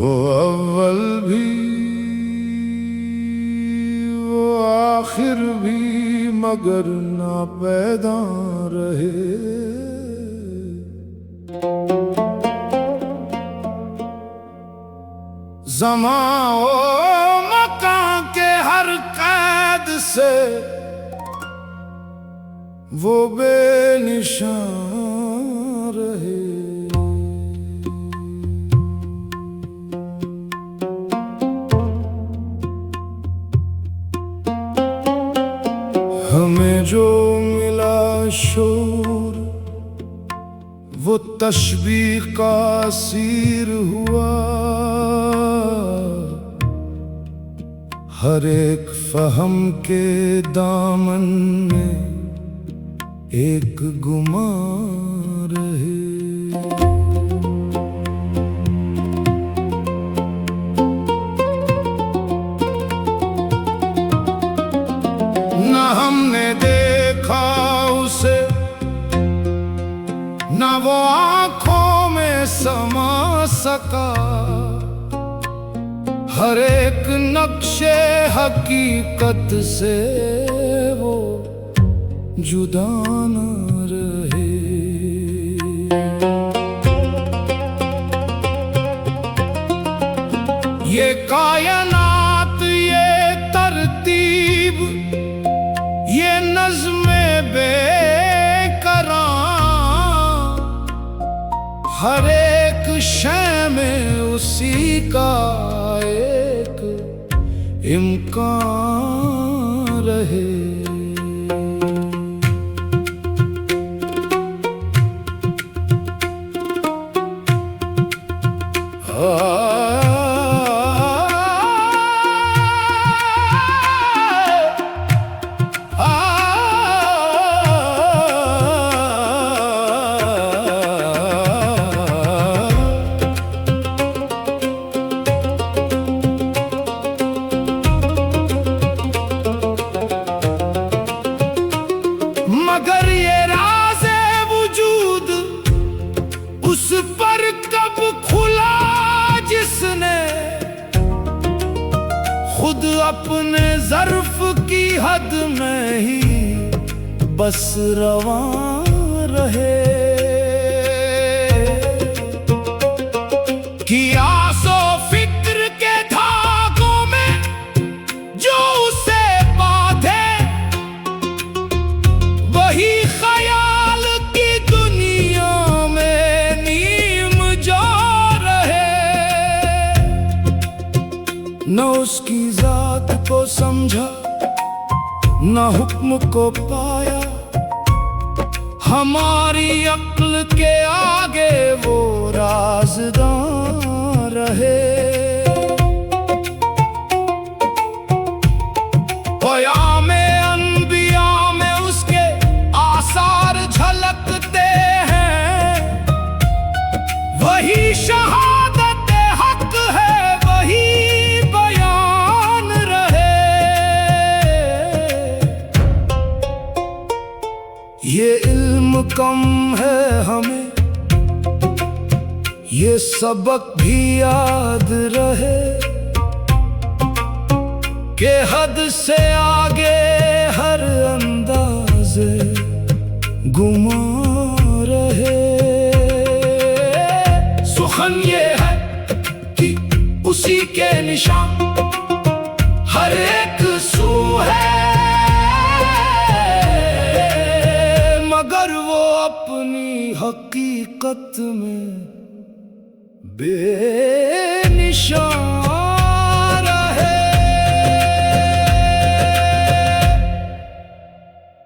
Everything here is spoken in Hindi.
वो अव्वल भी वो आखिर भी मगर ना पैदा रहे। ज़माओ मकान के हर कैद से वो बेनिशान रहे। हमें जो मिला शोर वो तशबीह का असीर हुआ। हर एक फहम के दामन में एक गुमान रहे। न हमने देखा उसे न वो आंखों में समा सका। हर एक नक्शे हकीकत से वो जुदा न रहे। ये कायनात ये तरतीब ये नज़्मे बेकरां हर एक शय में उसी का एक इम्कान रहे। मगर ये राज़े वजूद उस पर कब खुला जिसने खुद अपने ज़र्फ की हद में ही बस रवां रहे। कि आसो फिक्र के धागों में जो उसे बांधे वही ख्याल की दुनिया में नीम जो रहे। न उसकी जात को समझा न हुक्म को पाया। हमारी अक्ल के आगे वो राज़दां रहे। क़यामे अनबिया में उसके आसार झलकते हैं। वही शहादत हक है वही बयान रहे। ये इल्म कम है हमें ये सबक भी याद रहे। के हद से आगे हर अंदाज़े गुमा रहे। सुखन ये है कि उसी के निशान हर एक सू है। मगर वो अपनी हकीकत में बेनिशान